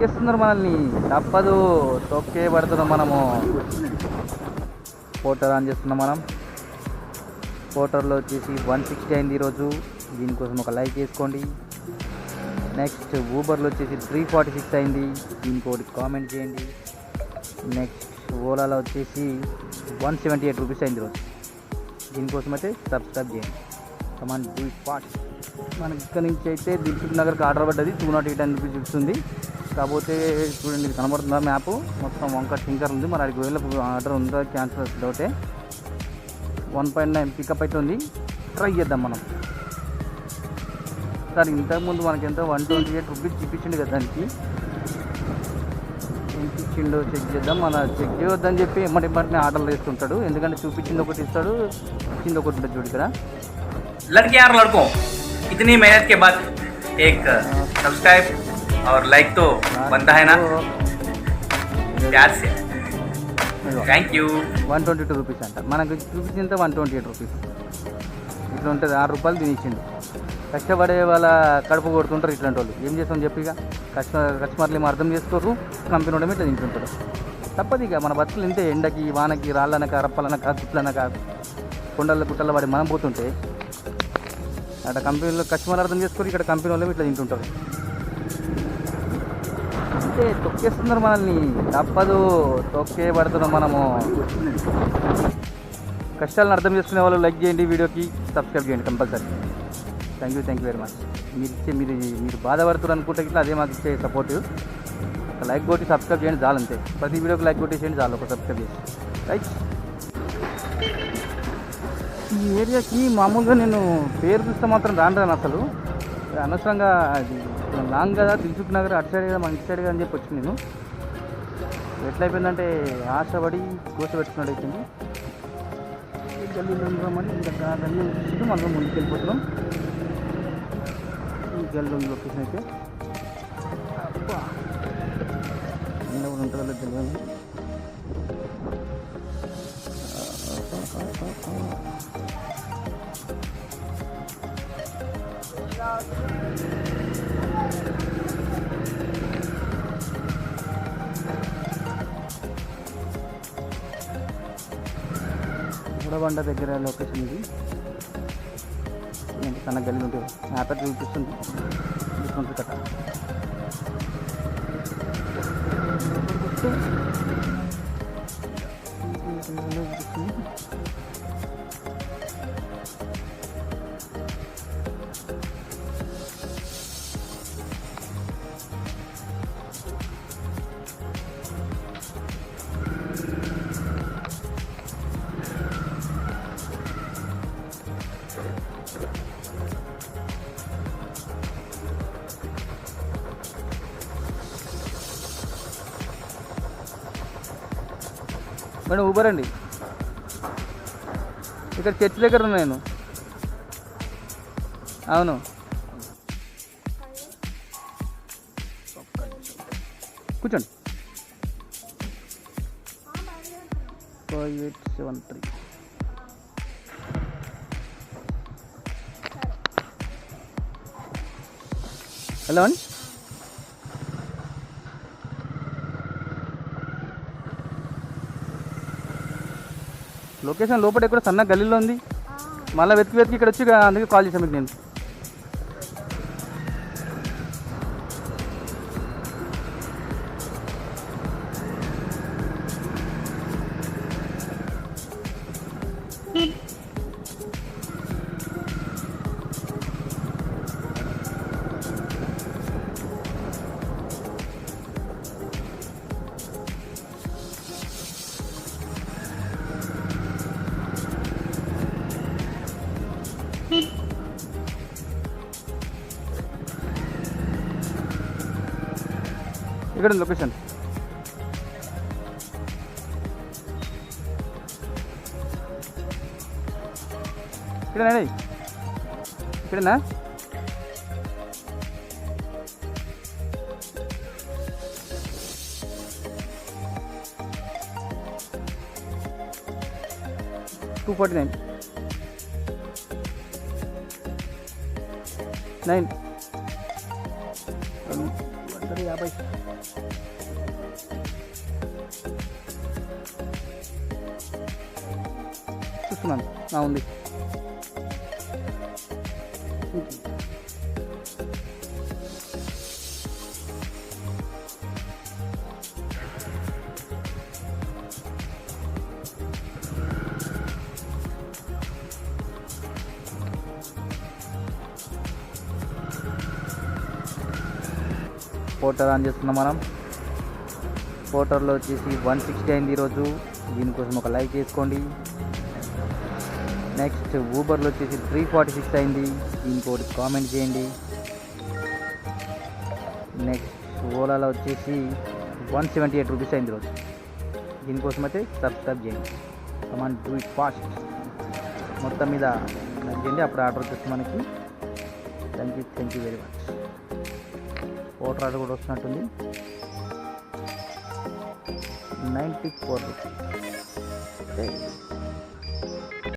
తొక్కేస్తున్నారు మనల్ని, తప్పదు, తొక్కే పడుతున్నాం మనము. పోటర్ ఆన్ చేస్తున్నాం మనం. పోటర్లో వచ్చేసి 160 అయింది ఈరోజు. దీనికోసం ఒక లైక్ వేసుకోండి. నెక్స్ట్ ఊబర్లో వచ్చేసి 346 అయింది, దీనికి ఒకటి కామెంట్ చేయండి. నెక్స్ట్ ఓలాలో వచ్చేసి 178 రూపీస్ అయింది ఈరోజు. దీనికోసం అయితే సబ్స్క్రైబ్ చేయండి. Come on do it fast. మనకి ఇక్కడ నుంచి అయితే దిల్సుఖ్ నగర్కి ఆర్డర్ పడ్డది, 208 రూపీస్ చూస్తుంది. కాకపోతే చూడండి, ఇది కనబడుతుందా మ్యాప్, మొత్తం వంక టింకర్ ఉంది. మరి అక్కడికి వెళ్ళిన ఆర్డర్ ఉందా క్యాన్సిల్ డౌటే. 1.9 పికప్ అయితే ఉంది, ట్రై చేద్దాం మనం. సార్ ఇంతకుముందు మనకి ఎంత 128 రూపీస్ చూపించిండు కదా, దానికి ఎంత ఇచ్చిండో చెక్ చేద్దాం. మన చెక్ చేయొద్దని చెప్పి ఎమ్మటిని ఆర్డర్లు వేస్తుంటాడు, ఎందుకంటే చూపించింది ఒకటి ఇస్తాడు, ఇచ్చింది ఒకటి ఉంటుంది. చూడు ఇక్కడ लड़के यार लड़कों, इतनी मेहनत के बाद एक सब्सक्राइब और लाइक तो बनता है ना, प्यार से थैंक यू. 122 రూపీస్ అంట, మనకు చూపించింది 128 రూపీస్. ఇట్లా ఉంటుంది, 6 రూపాయలు తినేసిండు. కష్టపడే వాళ్ళ కడుపు కొడుతుంటారు ఇట్లాంటి వాళ్ళు. ఏం చేస్తాం చెప్పి, ఇక కస్టమర్లు ఏమో అర్థం చేసుకోరు, కంపెనీ ఉండడం ఇట్లా తింటుంటారు. తప్పదు ఇక మన బతుకులు ఇంతే, ఎండకి వానకి రాళ్ళనక రప్పలనక గుట్లనక కొండల గుట్టల పడి మనం పోతుంటే అక్కడ కంపెనీలో కస్టమర్లు అర్థం చేసుకోరు, ఇక్కడ కంపెనీ వాళ్ళు ఇట్లా తింటుంటారు. అంటే తొక్కేస్తున్నారు మనల్ని, తప్పదు, తొక్కే పడుతున్నాం మనము. కష్టాలను అర్థం చేసుకునే వాళ్ళు లైక్ చేయండి, వీడియోకి సబ్స్క్రైబ్ చేయండి compulsory. Thank you very much. మీరు బాధపడుతున్నారు అనుకుంటే ఇట్లా అదే మాకు ఇచ్చే సపోర్ట్. లైక్ కొట్టి సబ్స్క్రైబ్ చేయండి చాలు, అంతే. ప్రతి వీడియోకి లైక్ కొట్టేసేయండి చాలు, ఒక సబ్స్క్రైబ్ చేసి. రైట్, ఈ ఏరియాకి మామూలుగా నేను పేరు చూస్తే మాత్రం రాను అసలు. అనవసరంగా అది లాంగ్ కదా, దిల్సుఖ్ నగర్ అటు సైడ్ కదా, మన ఇటు సైడ్ కదా అని చెప్పి వచ్చి నేను ఎట్లయిపోయిందంటే ఆశపడి కోస పెట్టుకున్నాడు అయిపోయింది. గల్లీలో ఉందామని ఇంకా గల్లీ వచ్చి మనం ముందుకు వెళ్ళిపోతున్నాం. ఈ గల్లీ లొకేషన్ అయితే ఉంటుందో తెలియదు. బండ దగ్గర లొకేషన్ ఇది. ఏంటి సన్న గల్లి ఉంటుంది, మ్యాప్ చూపిస్తుంది చూసుకుంటుంది కదా. మేడం ఊబర్ అండి, ఇక్కడ చర్చ్ దగ్గర ఉన్నా నేను. అవును, కూర్చోండి. 5873. హలో అండి, లొకేషన్ లోపల ఎక్కడ సన్న గల్లీలో ఉంది. మళ్ళీ వెతికి ఇక్కడ వచ్చి అందుకే కాల్ చేశాను మీకు నేను. ఇక్కడ లొకేషన్ ఇక్కడేనా, ఇక్కడేనా? టూ 49 9 బాబాయ్. చూస్తున్నాను ఉంది. పోర్టర్ ఆన్ చేస్తున్నాం మనం. పోర్టర్లో వచ్చేసి 160 అయింది ఈరోజు. దీనికోసం ఒక లైక్ చేసుకోండి. నెక్స్ట్ ఊబర్లో వచ్చేసి 346 అయింది. దీనికి ఒకటి కామెంట్ చేయండి. నెక్స్ట్ ఓలాలో వచ్చేసి 178 రూపీస్ అయింది ఈరోజు. దీనికోసం అయితే సబ్స్క్రైబ్ చేయండి. Come on do it fast. మొత్తం మీద లైక్ చేయండి, అప్పుడు ఆర్డర్ వచ్చేసి మనకి. Thank you very much. Voter order కూడా వస్తున్నట్టుంది. 94 రూపీస్.